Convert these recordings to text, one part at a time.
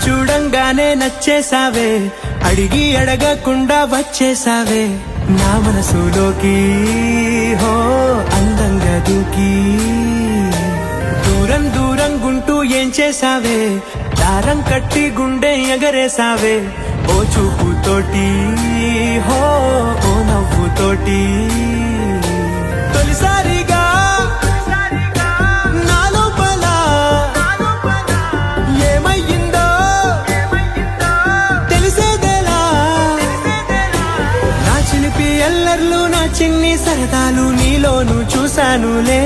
చూడంగానే నచ్చేసావే, అడిగి అడగకుండా వచ్చేసావే నా మనసులోకి. హో అందంగా దూకి దూరం దూరం గుంటూ ఏం చేసావే, దారం కట్టి గుండె ఎగరేసావే ఓ చూపుతోటి, హో ఓ నవ్వుతోటి. తొలిసారిగా నా లోపల ఏమయ్యిందో తెలిసేదేలా. నా చిలిపి ఎల్లర్లు నా చిన్ని సరదాలు నీలోను చూశానులే.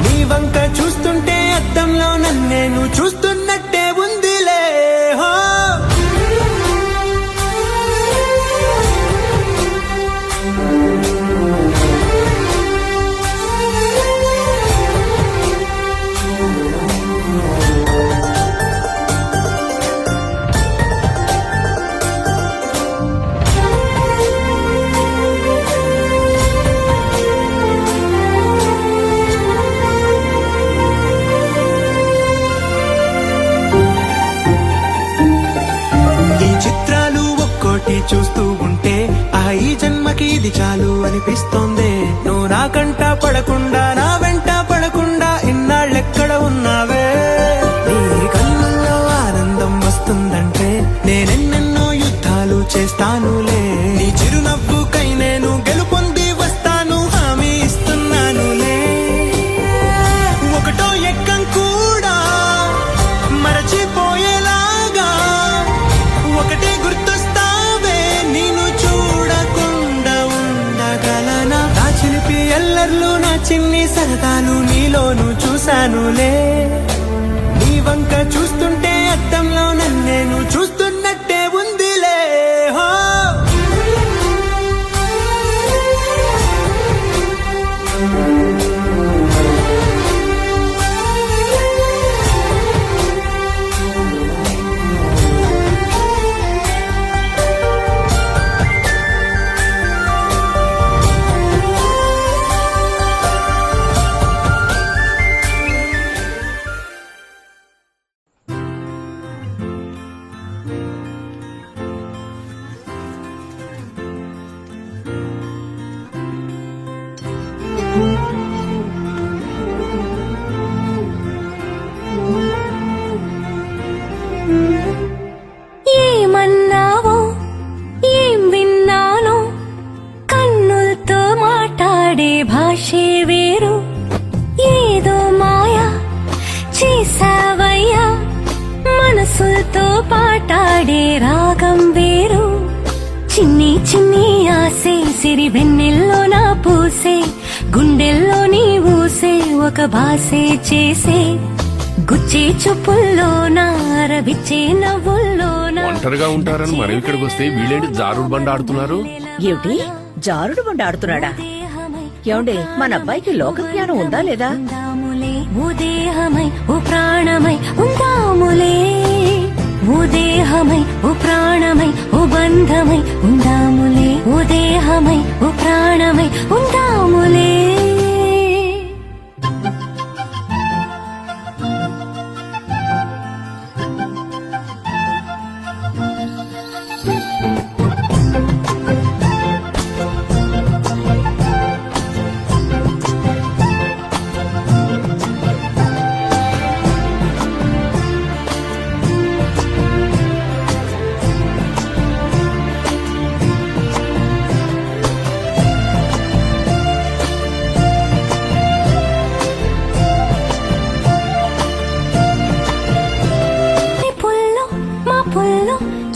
నీ వంక చూస్తుంటే అద్దంలో నన్నేను చూస్తున్నట్టే ఉందిలే. హో చూస్తూ ఉంటే ఈ జన్మకి ఇది చాలు అనిపిస్తోంది. నువ్వు నా కంట పడకుండా నా వెంట పడకుండా ఇన్నాళ్ళెక్కడ ఉన్నావే. నీ కళ్ళల్లో ఆనందం వస్తుందంటే నేనెన్నెన్నో యుద్ధాలు చేస్తానులే. నీ చిరునవ్వుకై నేను గెలుపొంది వస్తాను హామీ ఇస్తున్నానులే. ఒకటో ఎక్కం కూడా మరచిపోయేలాగా ఒకటే గుర్తొస్తా. ఎల్లర్లు నా చిన్ని సరదాలు నీలోను చూశానులే. నీ వంక చూస్తుంటే అద్దంలో నన్నేను చూస్తున్నట్టే ఉందిలే. హో ఏమన్నావో ఏం విన్నానో కన్నులతో మాట్లాడే భాషే వేరు. ఏదో మాయా చేసావయ్యా మనసులతో పాటాడే రాగం వేరు. చిన్ని చిన్ని ఆసే సిరి వెన్నెల్లో నా పూసే, గుండెల్లో నీ ఊసే ఒక భాసే చేసే. గుచ్చే చూపుల్లోనా రవిచ్చే నవ్వుల్లోనా. ఒంటరిగా ఉంటారని మనం ఇక్కడికి వస్తే వీళ్ళేంటి జారుడు బండ ఆడుతున్నారు? ఏమిటి జారుడు బండ ఆడుతున్నాడా? ఏమండి మన అబ్బాయికి లోక జ్ఞానం ఉందా లేదా? ఓ దేహమై ఓ ప్రాణమై ఉందాములే. ఓ దేహమై ఓ ప్రాణమై ఓ బంధమై ఉందాములే. ఓ దేహమై ఓ ప్రాణమై ఉందాములే.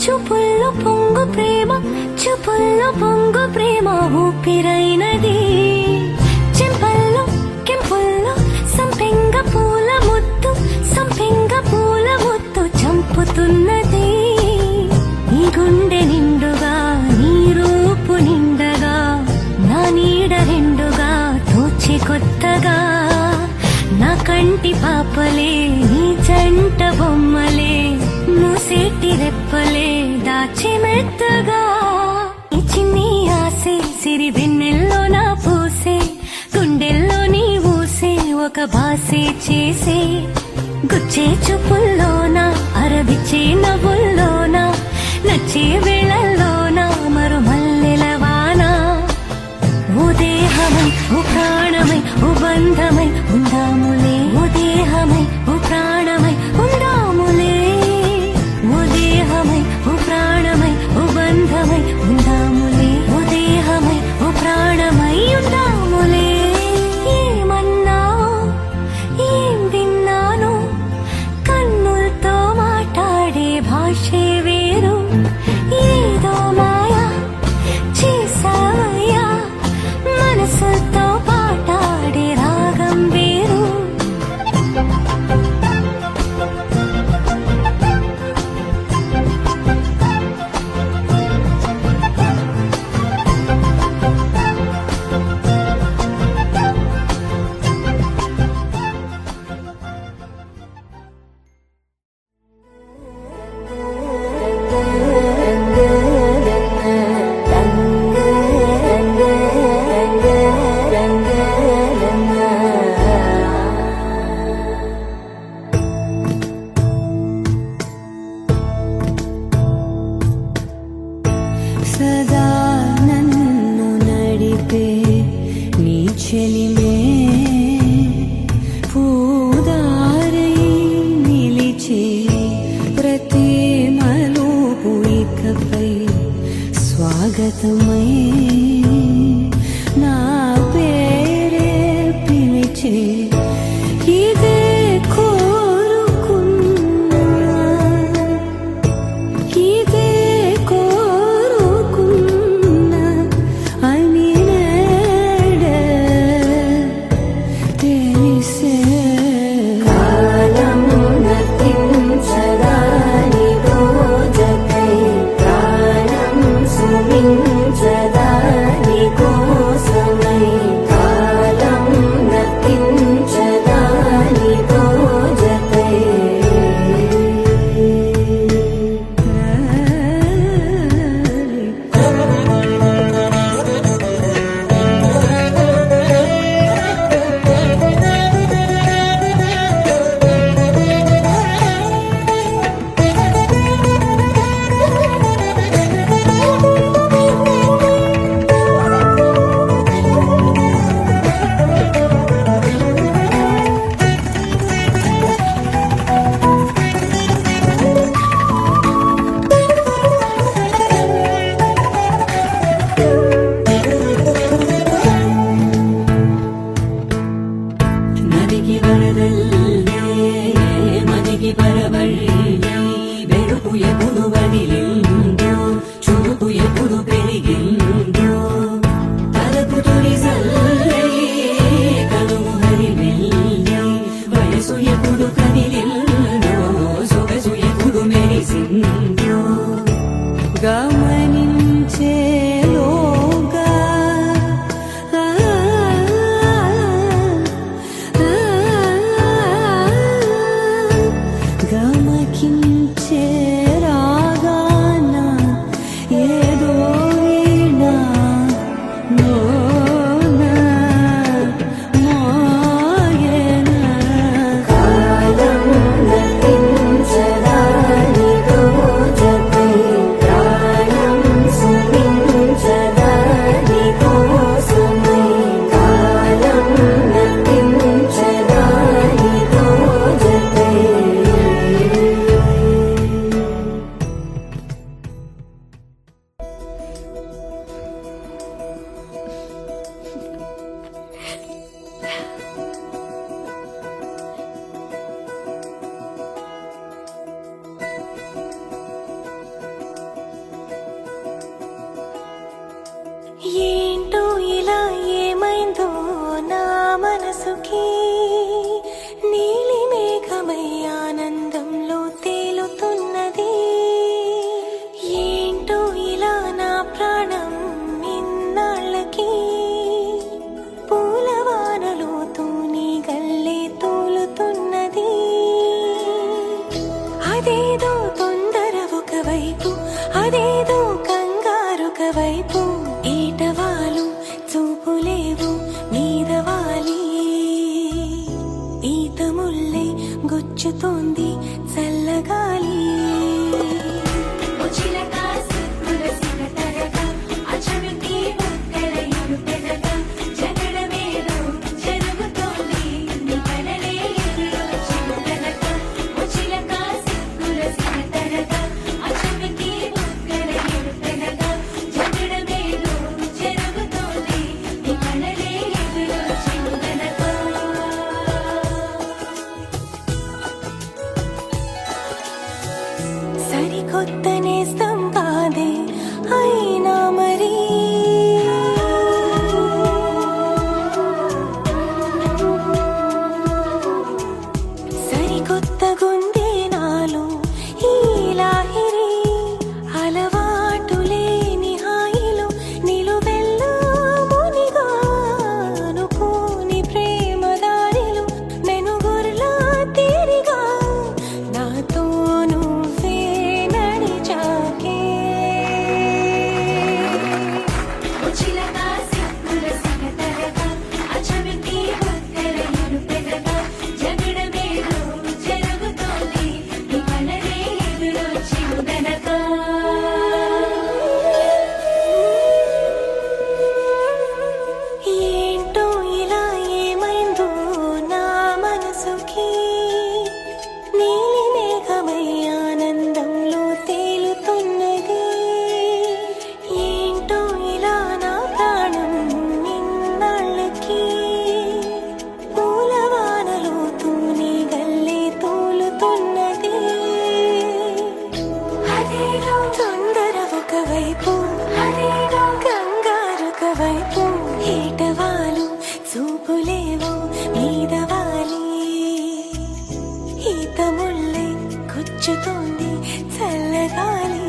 చూపుల్లో పొంగు ప్రేమ, చూపుల్లో పొంగు ప్రేమ ఊపిరైనది. చెంపల్లో కెంపుల్లో సంపెంగ పూల ముద్దు, సంపెంగ పూల ముద్దు చంపుతున్నది. ఈ గుండె నిండుగా నీ రూపు నిండగా, నా నీడ రెండుగా తోచి కొత్తగా. నా కంటి పాపలే నీ జంట బొమ్మలే, మూసేటి రెప్పలే దాచి మెత్తగా. చిన్ని ఆసే సిరి వెన్నెల్లో నా పూసే, గుండెల్లో నీ ఊసే ఒక భాసే చేసే. గుచ్చే చూపుల్లోన విచ్చే నవ్వుల్లోన నచ్చే వేళల్లోన మరు మల్లెలవాన ఓ దేహమై ఓ ప్రాణమై ఓ బంధమై ఉందాములే ఓ దేహమై ఓ ప్రాణమై ఉందాములే ఓ దేహమై ఓ ప్రాణమై ఓ బంధమై ఉందాములే ఓ దేహమై ఓ ప్రాణమై ఉందాములే ఏమన్నావో ఏం విన్నాను కన్నులతో మాట్లాడే భాషే వేరు ఏదో మాయా చేసావయ్యా మనసుతో పాటాడే రాగం వేరు సదా నన్ను నడిపే నీ చెలిమే పూదారై నిలిచే ప్రతి మలుపు ఇకపై స్వాగతమై నా పేరే పిలిచే ఇదే కోరుకున్నా ఇదే కోరుకున్నా అని నేడే తెలిసే కాలం నర్తించదాని రోజకై ప్రాణం సుమించదాని కోసమై కాలం నర్తించదాని రోజకై నదికి వరదల్లే మదికి పరవళ్ళే వెలుపు ఎప్పుడు వదిలిందో చురుకు ఎప్పుడు పెరిగిందో తలపు తొలి సల్లే కలుగు హరివెల్లే వయసు ఎప్పుడు కదిలిందో సొగసు ఎప్పుడు మెరిసిందో గమనించేలోగా గమకించే సరికొత్త నేస్తం కాదే అయినా మరి సరికొత్త గుండె నాలో ఈ లాహిరి అలవాటు లేని హాయిలో నిలువెల్లా మునిగా అనుకోని ప్రేమ దారిలో మెనుగుర్లా తీరిగా నాతో నువ్వే నడిచాకే చిలకా సిక్కుల సిగతరగా అచమికి వత్తరలను పెదగా జగడమేదో జరుగుతోంది నీ కలనే ఎదురొచ్చి గనక ఏంటో ఇలా ఏమైందో నా మనసుకి నీలి మేఘమై ఆనందంలో తేలుతున్నది ఏంటో ఇలా నా ప్రాణం నిన్నాళ్ళకి పూలవానలో తూని గల్లే తోలుతున్నది అదేదో తొందర ఒకవైపు అదేదో కంగారొక వైపు ఏటవాలు చూపులేవో మీదవాలి ఈత ముళ్ళే గుచ్చుతోంది చల్లగాలి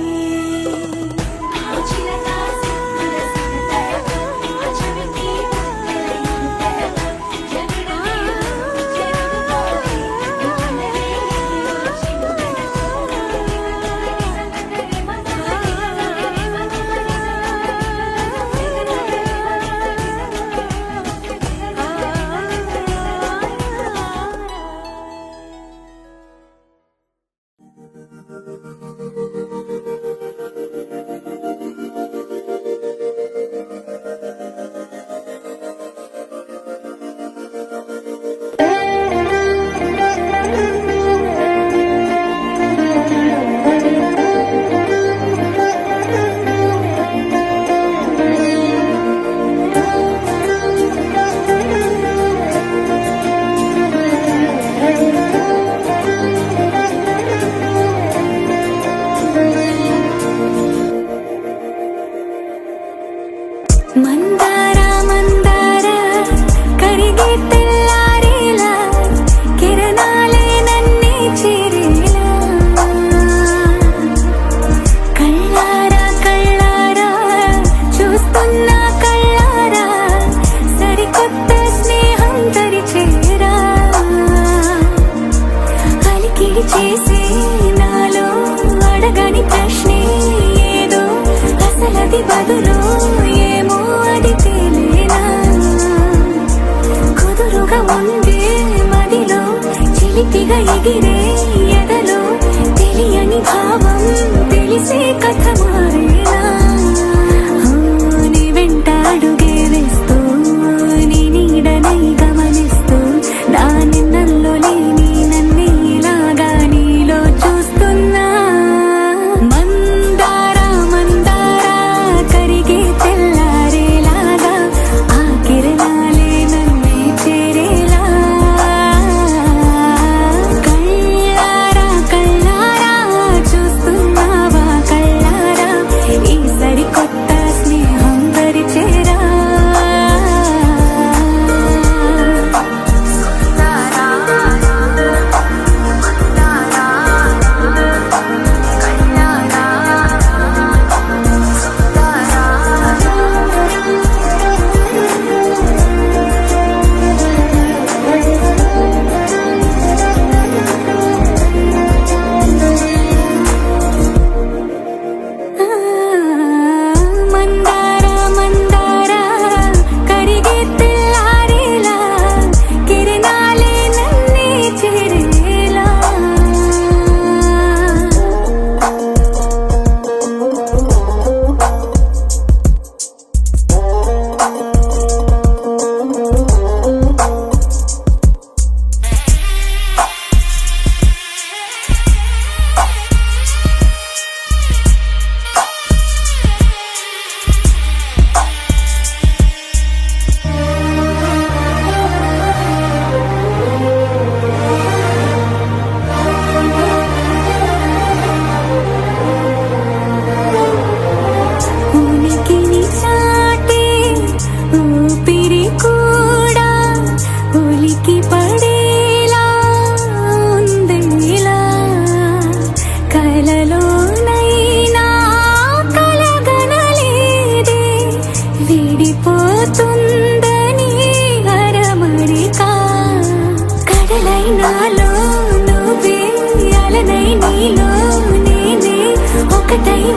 మందార మందార కరిగే తెల్లారేలా కిరణాలే నన్నే చేరేలా కళ్ళారా కళ్ళారా చూస్తున్నా కళ్ళారా సరికొత్త స్నేహం తరిచేరా అలికిడి చేసే నాలో అడగని ప్రశ్నే ఏదో అసలది బదులు ఏమో అది తేలేనా కుదురుగా ఉండే మదిలో చిలిపిగా ఎగిరే ఎదలో తెలియని భావం తెలిసే కథ మారేనా నీ వెంట అడుగే వేస్తూ నీ నీడనై గమనిస్తూ నా నిన్నల్లో లేని నన్నే ఇలాగా నీలో చూస్తున్నా మందార మందార కరిగే తెల్లారేలాగా ఆ కిరణాలే నన్నే చేరేలా కళ్ళారా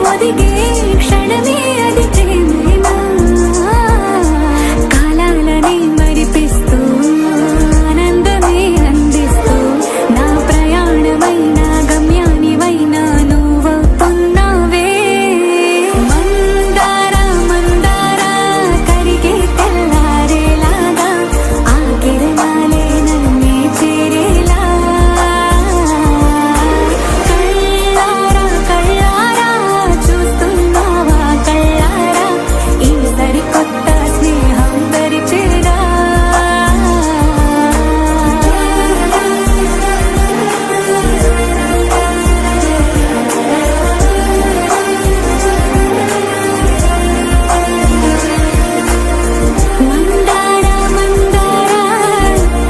ఒదిగే క్షణమే అది ప్రేమేనా కాలాలని మరిపిస్తూ ఆనందమే అందిస్తూ నా ప్రయాణమైన గమ్యానివైనా నువ్వవుతున్నావే మందార మందార కరిగే తెల్లారేలాగా ఆ కిరణాలే నన్నే చేరేలా కళ్ళారా కళ్ళారా చూస్తున్నావా కళ్ళారా ఈ సరికొత్త స్నేహం దరిచేరా మందార మందార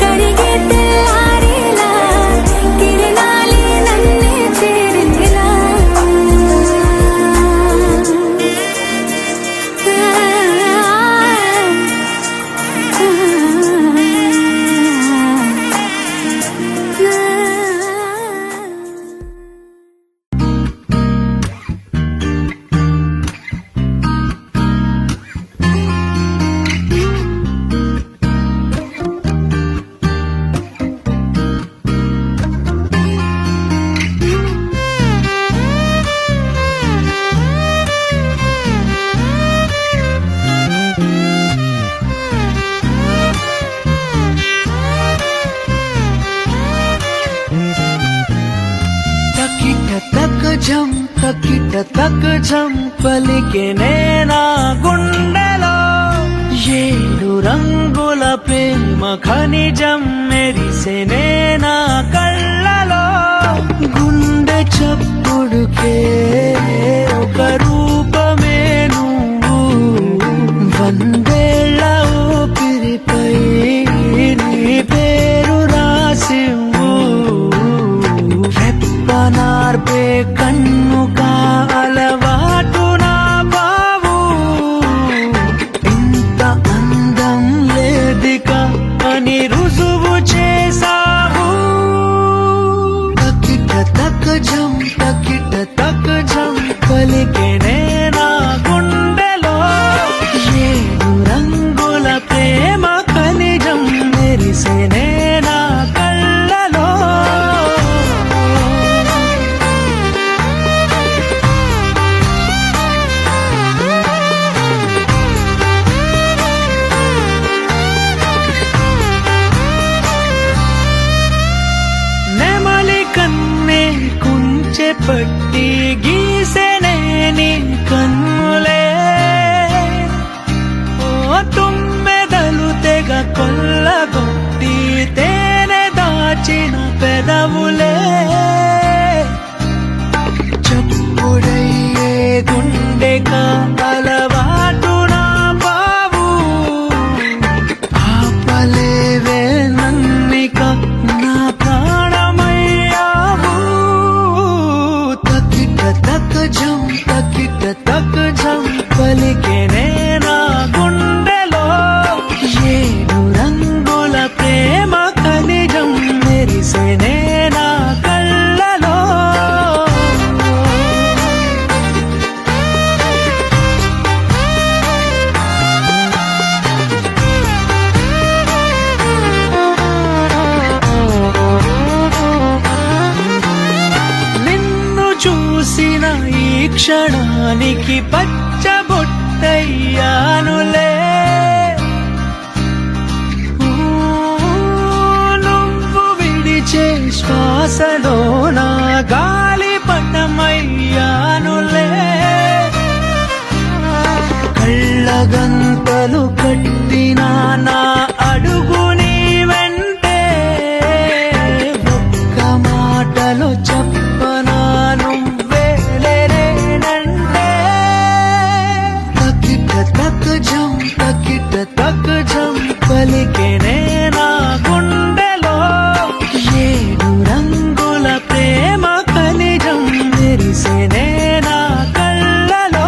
కరిగే తెల్లారేలా కిరణాలే నన్నే చేరేలా తకిట తక జం పలికే నేనా గుండెలో ఏడు రంగుల ప్రేమ ఖనిజం మెరిసే నేనా కళ్ళలో గుండె చప్పుడుకే ఒక రూపమే నువ్వు వందేళ్ల ఊపిరిపై నీ పేరు రాసివ్వు రెప్పనార్పే కన్ను కాలవాటు నా బావు ఇంత అందం లేదిక అని రుజువు చేసావు తకిట తక జం పలికే నేనా గుండెలో ఏడు రంగుల ప్రేమ ఖనిజం మెరిసే నేనా కళ్ళలో నెమలి కన్నే కుంచె పట్టి గీసెనే నీ కన్నులే ఓ తుమ్మెదలు తెగ కొల్లగొట్టి తేనె దాచిన పెదవులే చప్పుడయ్యే గుండె కాలవాటు నా బావు ఆపలేవే నన్నిక నా ప్రాణమయ్యావు తకిట తక జం పలికే నేనా గుండెలో ఏడు రంగుల ప్రేమ ఖనిజం మెరిసే నేనా కళ్ళలో నిన్ను చూసిన ఈ క్షణానికి పచ్చబొట్టయ్యానులే నువ్వు విడిచే శ్వాసలో నా గాలిపటమయ్యానులే కళ్ళగంతలు కట్టిన నా అడుగు నీ వెంటే ఒక్క మాటలో చెప్పనా నువ్వే లేనంటే తకిట తక జం పలికే నేనా గుండెలో ఏడు రంగుల ప్రేమ ఖనిజం మెరిసే నేనా కళ్ళలో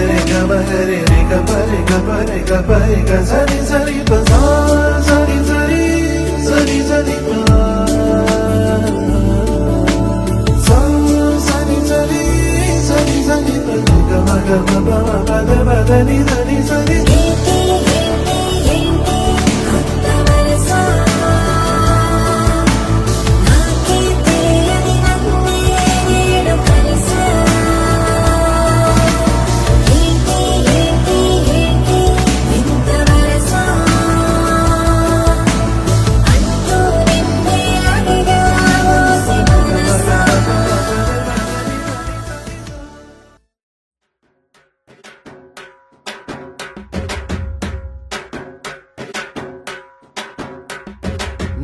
re ga ma re ga pa re ga pa re ga pa re ga sa ni pa sa ni pa sa ni pa ga ma pa da ni sa ni కొత్త వలస నాకే తెలియని నన్నే నేను కలిసా ఏంటి ఇంత వలస అంటూ నిన్నే అడిగావో మనసా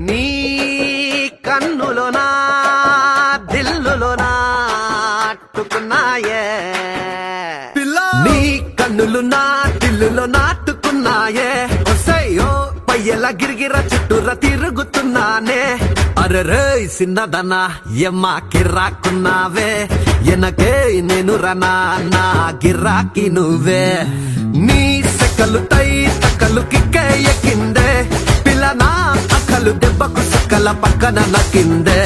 నీ కన్నులోనా దిల్లులోనా అట్టుకున్నాయే నీ కన్నులు నా దిల్లులో నాటుకున్నాయే ఒసయ్యో పయ్యల గిరిగిర చుట్టూర తిరుగుతున్నానే అరెరే సిన్నదనా ఎమ్మ కిర్రాకున్నావే ఎనకే నేను రనా నా గిరాకి నువ్వే నీ సెక్కలు తై తక్కలు కిక్కే ఎక్కిందే పిల్లనా అక్కలు దెబ్బకు సక్కల పక్కన నక్కిందే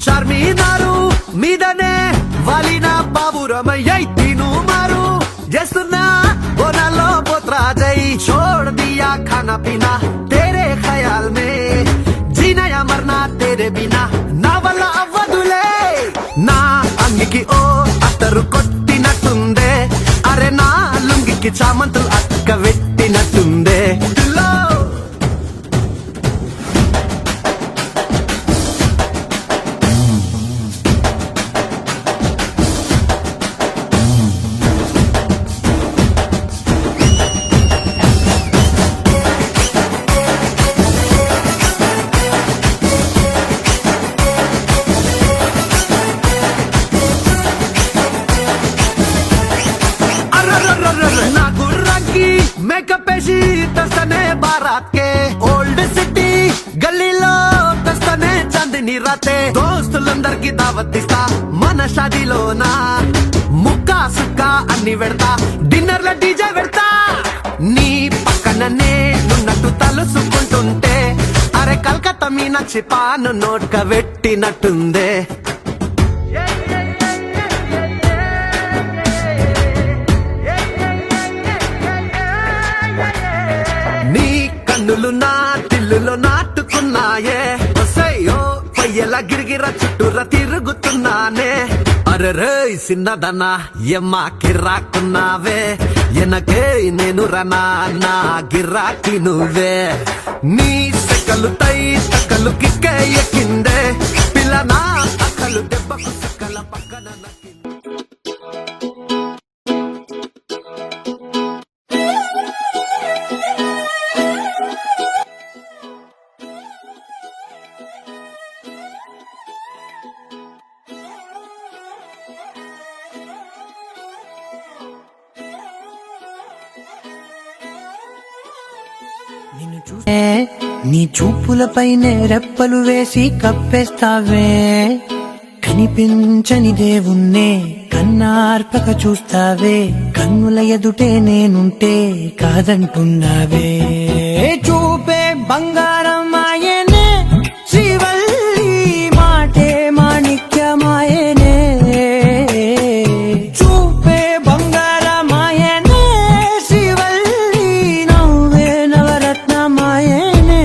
చార్మినారు మీదనే వాలిన బాబురమయ్యై తిను మారు చేస్తున్నా బోనాలో పోత్రా జై छोड़ दिया खाना पीना तेरे ख्याल में जीना या मरना तेरे बिना నా వల్ల అవ్వదులే నా అంగికి ఓ అత్తరు కొట్టినట్టుందే అరే నా లుంగికి చామంతులు అక్క పెట్టినట్టుందే నా గుర్రాకి మేకప్ వేసి తెస్తనే బారాత్ కే ఓల్డ్ సిటీ గల్లీలో తెస్తనే చందిని రాతే దోస్తులందరికి దావత్ ఇస్తా మన షాదీలోనా ముక్కా సుక్కా అన్ని పెడతా డిన్నర్ లో డీజే పెడతా నీ పక్కన నేనున్నట్టు తలుసుకుంటుంటే అరే కలకత్తా మీనాక్షి పాను నోట్క పెట్టినట్టుందే నీ కన్నులు నా దిల్లులో నాటుకున్నాయే ఒసయ్యో పయ్యల గిరిగిర చుట్టూర తిరుగుతున్నానే అరెరే సిన్నదనా ఎమ్మ కిర్రాకున్నావే ఎనకే నేను రనా నా గిరాకి నువ్వే నీ సెక్కలు తై తక్కలు కిక్కే ఎక్కిందే పిల్లనా అక్కలు దెబ్బకు సక్కల పక్కన నక్కిందే నిన్ను చూస్తే నీ చూపులపైనే రెప్పలు వేసి కప్పేస్తావే కనిపించని దేవుణ్ణే కన్నార్పక చూస్తావే కన్నుల ఎదుటే నేనుంటే కాదంటున్నావే చూపే బంగారం ఆయనే శ్రీవల్లి మాటే మాణిక్యమాయనే చూపే బంగారమాయనే శ్రీవల్లి నవ్వే నవరత్నమాయనే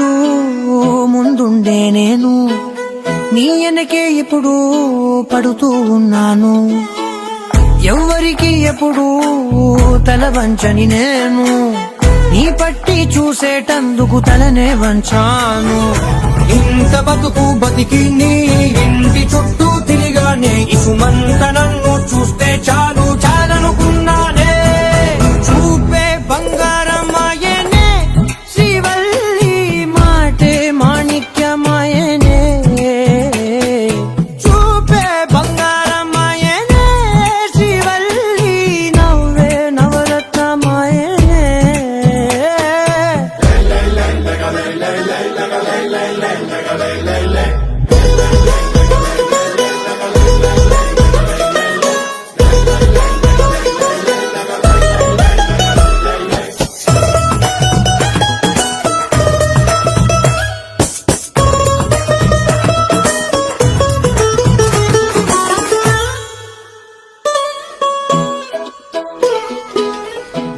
ఎప్పుడు ముందుండే నేను నీ వెనకే ఎప్పుడు పడుతూ ఉన్నాను ఎవ్వరికి ఎప్పుడు తల వంచని నేను నీ పట్టి చూసేటందుకు తలనే వంచాను ఇంత బతుకు బతికి నీ ఇంటి చుట్టూ తిరిగానే ఇసుమంత నన్ను చూస్తే చాలు చాలనుకున్నానే చూపే బంగారమాయనే శ్రీవల్లి మాటే మాణిక్యమాయనే చూపే బంగారమాయనే శ్రీవల్లి నవ్వే నవరత్నమాయనే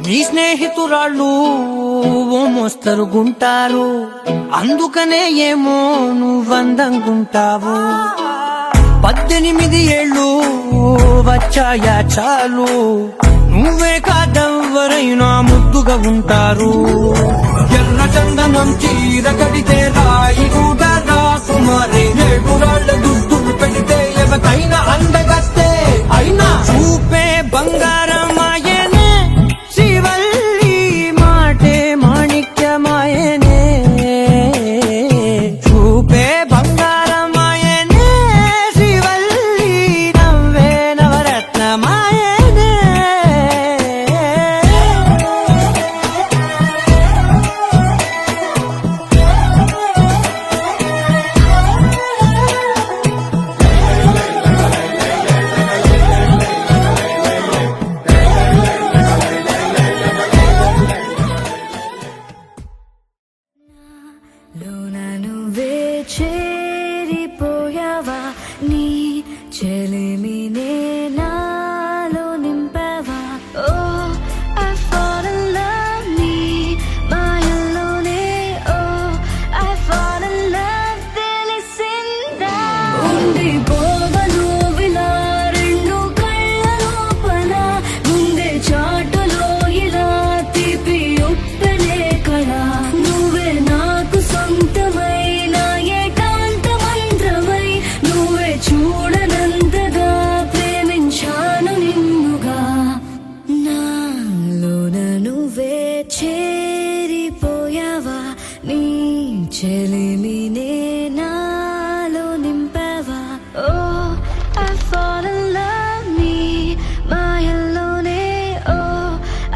నీ స్నేహితురాళ్ళు ఓ మోస్తరుగుంటారు అందుకనే ఏమో నువ్వందంగుంటావు 18 ఏళ్ళు వచ్చాయా చాలు నువ్వే కాదెవ్వరైనా ముద్దుగా ఉంటారు ఎర్ర చందనం చీర కడితే రాయి కూడా రాకుమారి ఏడురాళ్ళ దుస్తులు పెడితే ఎవరైనా అందగస్తే అయినా చూపే బంగారమాయనే శ్రీవల్లి మాటే మాణిక్యమాయనే చూపే బంగారమాయనే శ్రీవల్లి నవ్వే నవరత్నమాయనే లోన నువ్వే చేరిపోయావా నీ చెలిమినే నాలో నింపావా ఓ I fall in love నీ మాయల్లోనే ఓ I fall in love తెలిసిందా ఉండిపోవను విలా రెండు కళ్ళ లోపల ముందే చాటులో ఇలా తీపి ఉప్పెనే కళ నువ్వే నాకు సొంతమైన ఏకాంత మంత్రమై నువ్వే చూడనంతగా ప్రేమించాను నిన్నుగా నాలోన నువ్వే చేరిపోయావా నీ చెలిమినే నాలో నింపావా ఓ I fall in love నీ మాయల్లోనే ఓ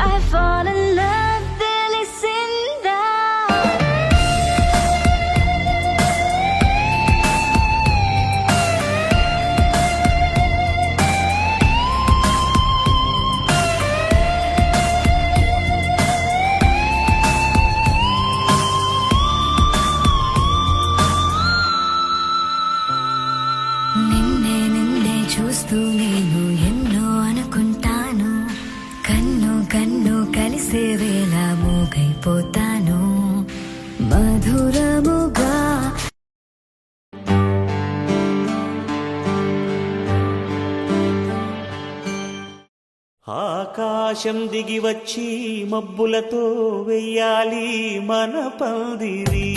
I fall in love తెలిసిందా నిన్నే చూస్తూ నేను ఎన్నో అనుకుంటాను కన్ను కన్ను కలిసే వేళ మూగైపోతాను మధురముగా ఆకాశం దిగి వచ్చి మబ్బులతో వెయ్యాలి మన పందిరి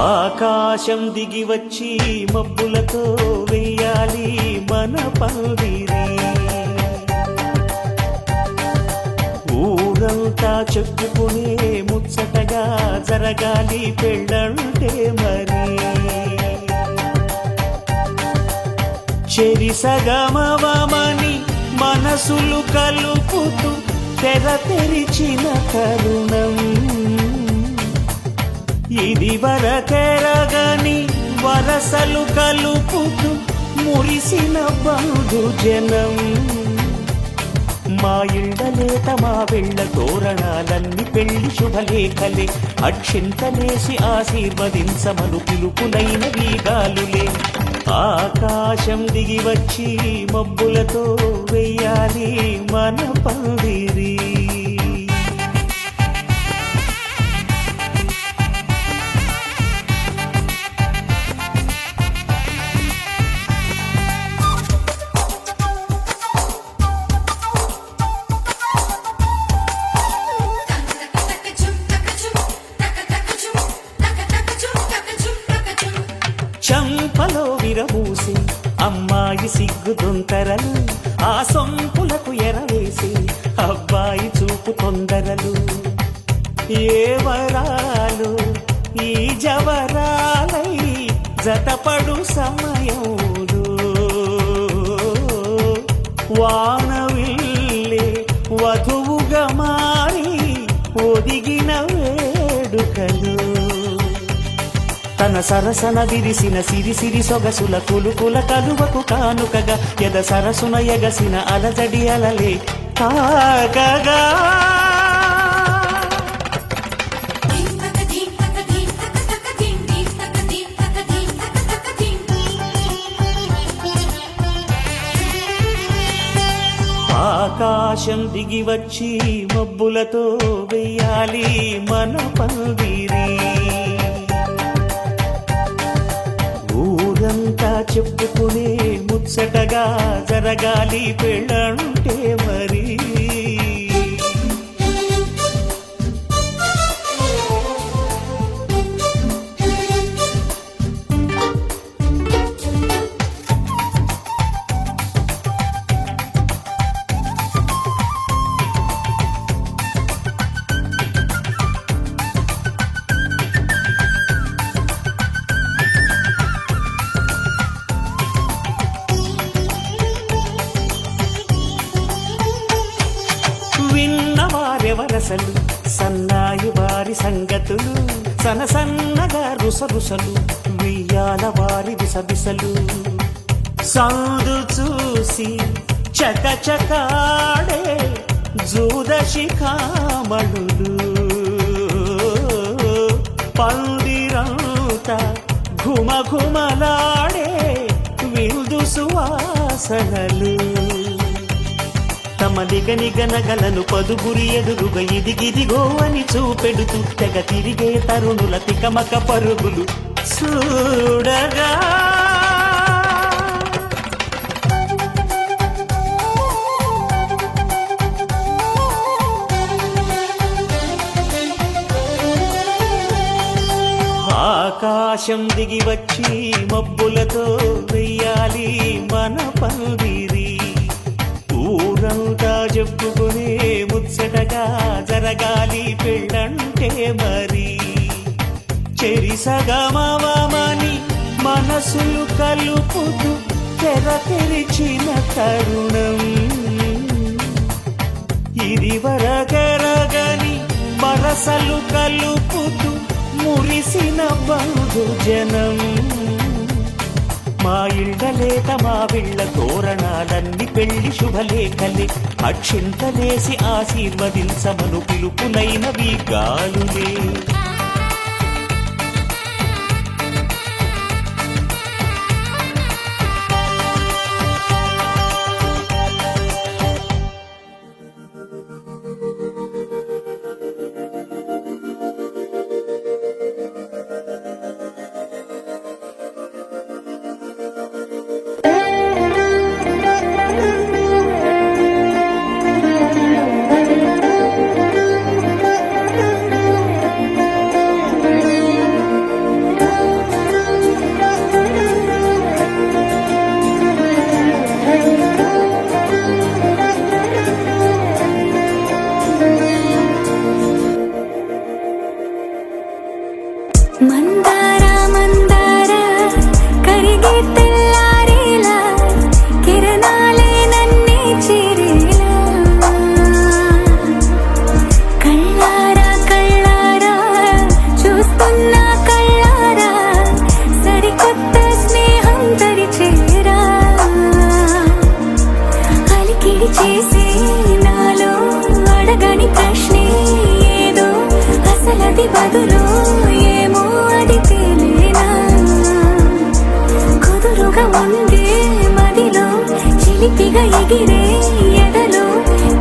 ఆకాశం దిగి వచ్చి మబ్బులతో వెయ్యాలి మన పందిరి ఊరంతా చెప్పుకునే ముచ్చటగా జరగాలి పెళ్ళంటే మరి చెరిసగమవమని మనసులు కలుపుతూ తెర తెరిచిన తరుణం ఇది వరకెరగని వరసలు కలుపుతూ మురిసిన బంధు జనం మా ఇళ్ళలేత మా వెళ్ళ తోరణాలన్నీ పెళ్లి శుభలేఖలే అక్షింతలేసి ఆశీర్వదించమను పిలుపులైన వీగాలులే ఆకాశం దిగి వచ్చి మబ్బులతో వెయ్యాలి మన పందిరి చంపలో విరమూసి అమ్మాయి సిగ్గు దొంతరలు ఆ సొంపులకు ఎరవేసి అబ్బాయి చూపు తొందరలు ఏ వరాలు ఈ జవరాలై జతపడు సమయంలో వానవిల్లే వధువుగా మారి ఒదిగిన వేడుకలు తన సరసన విరిసిన సిరిసిరి సొగసుల కులుకుల కలువకు కానుకగా ఎద సరసున ఎగసిన అలజడి అలలే తాకగా ఆకాశం దిగి వచ్చి మబ్బులతో వెయ్యాలి మన పందిరి ఊరంతా చెప్పుకునే ముచ్చటగా జరగాలి పెళ్ళంటే మరి విన్నవారెవరసలు సన్నాయి వారి సంగతులు సనసన్నగా రుసరుసలు వియ్యాల వారి విసవిసలు సందు చూసి చకచకాడే జూదశిఖామణులు పందిరంతా ఘుమఘుమలాడే విందు సువాసనలు తమ నిగనిగనగలను పదుగురి ఎదురుగా ఇదిగిదిగో అని చూపెడుతూ తెగ తిరిగే తరుణుల తికమక పరుగులు చూడగా ఆకాశం దిగి వచ్చి మబ్బులతో వెయ్యాలి మన పందిరి ఊరంతా చెప్పుకునే ముచ్చటగా జరగాలి పెళ్ళంటే మరి చెరిసగమని మనసులు కలుపుతూ తెర తెరిచిన తరుణం ఇది వరగరగని వరసలు కలుపుతూ మురిసిన బంధుజనం మా ఇళ్ళలేక మా వీళ్ళ తోరణాలన్నీ పెళ్లి శుభలేఖలే అక్షింతలేసి ఆశీర్వదించమను పిలుపులైనవి గాలులే మందార మందార కరిగే తెల్లారేలా కిరణాలే నన్నే చేరేలా కళ్ళారా కళ్ళారా చూస్తున్నా కళ్ళారా సరికొత్త స్నేహం తరిచేరా అలికిడి చేసే నా ఏది బదులో ఏమో అది తేలేనా కుదురుగా ఉండే మదిలో చిలిపిగా ఎగిరే ఎదలో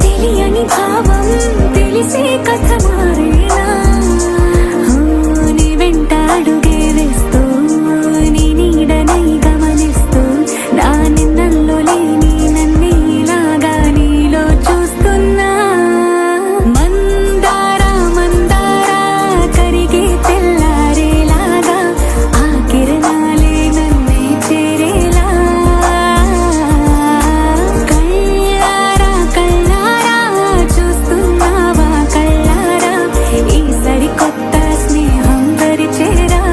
తెలియని భావం తెలిసే కథ మారేనా నీ వెంట అడుగే వేస్తూ నీ నీడనై గమనిస్తూ నా నిన్నల్లో లేని నన్నే ఇలాగా నీలో చూస్తున్నా మందారా మందారా కరిగే తెల్లారేలాగా ఆ కిరణాలే నన్నే చేరేలా కళ్ళారా కళ్ళారా చూస్తున్నావా కళ్ళారా ఈ సరికొత్త స్నేహం పరిచేరా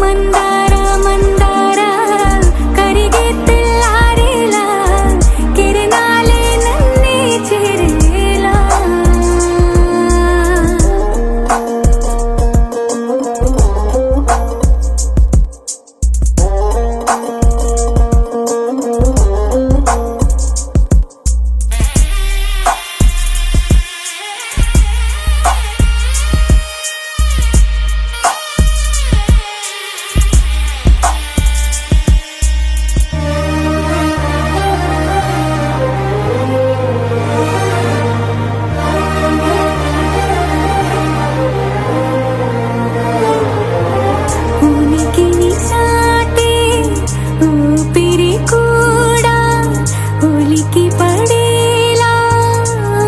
మందారా మందారా కరిగే తెల్లారేలా కిరణాలే నన్నే చేరేలా ఉనికిని చాటే ఊపిరి కూడా ఉలికి పడేలా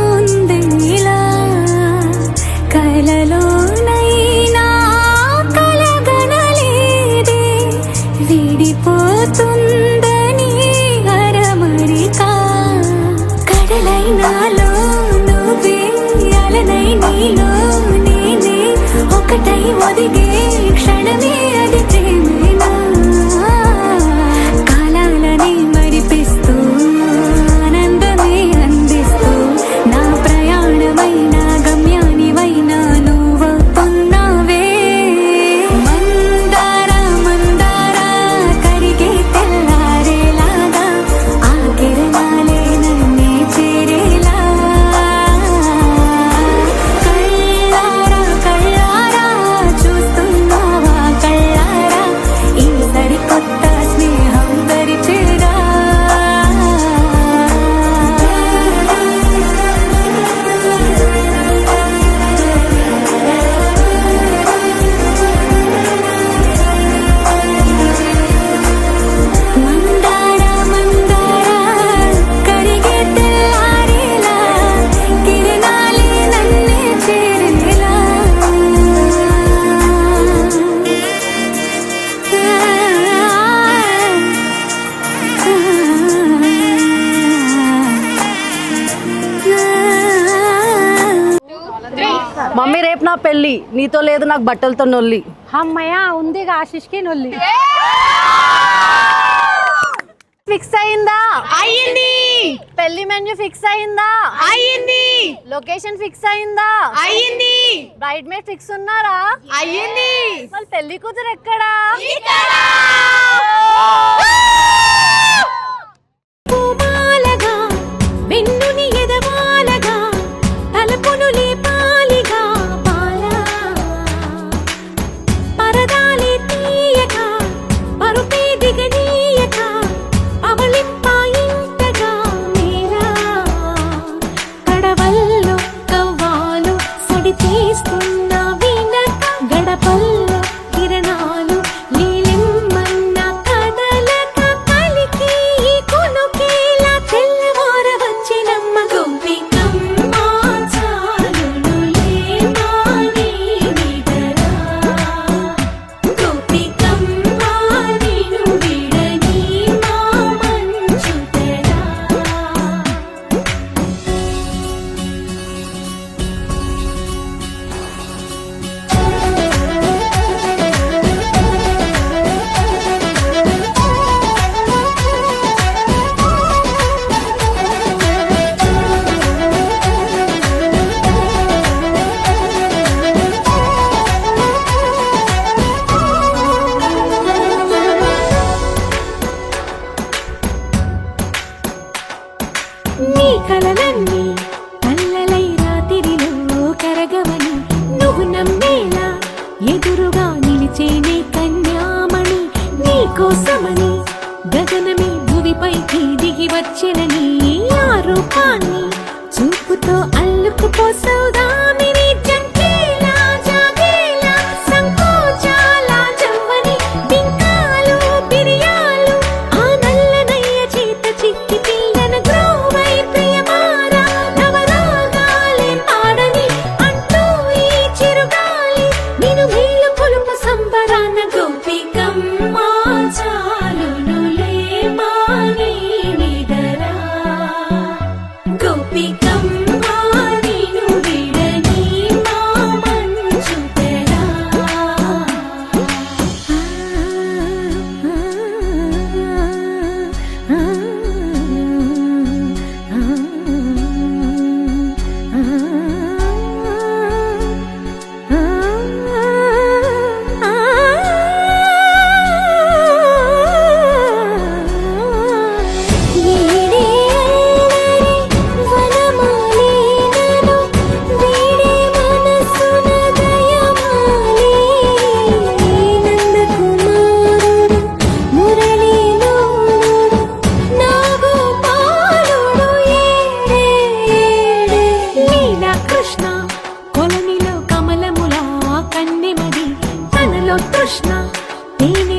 ఉందేలా కలలోనైనా కలగనలేదే విడిపోతుందని అరమరికా కడలైనాలో నువ్వే అలనై నీలో నేనే ఒకటై ఒదిగే క్షణమే అది ప్రేమేనా కాలాలని మరిపిస్తూ ఆనందమే అందిస్తూ నా ప్రయాణమైన గమ్యానివైనా నువ్వవుతున్నావే మందారా మందారా కరిగే తెల్లారేలాగా ఆ కిరణాలే నన్నే చేరేలా కళ్ళారా కళ్ళారా చూస్తున్నావా కళ్ళారా ఈ సరికొత్త స్నేహం పరిచేరా మందారా మందారా కరిగే తెల్లారేలా కిరణాలే నన్నే చేరేలా మమ్మీ రేపు నా పెళ్లి నీతో లేదు నాకు బట్టలతో నొల్లి అమ్మయ్య ఉంది ఆశిష్కి నొల్లి ఫిక్స్ అయిందా అయ్యింది పెళ్లి మెన్యూ ఫిక్స్ అయిందా అయ్యింది లొకేషన్ ఫిక్స్ అయిందా అయ్యింది బ్రైడ్ మేడ్ ఫిక్స్ ఉన్నారా అయ్యింది వాళ్ళ పెళ్లి కూతురు ఎక్కడా పూమాలగా వెన్నుని ఎదవాలగా తలపును లేపాలిగా బాలా పరదాలే తీయక పరుపే దిగనీయక అవలింపాయింతగా మేరా కడవల్లో కవ్వాలు సడి తీస్తున్న వినక గడపల్లో కిరణాలు నీలిమ్మన్న కదలక కలికి ఈ కొనుకేల తృష్ణ తేనె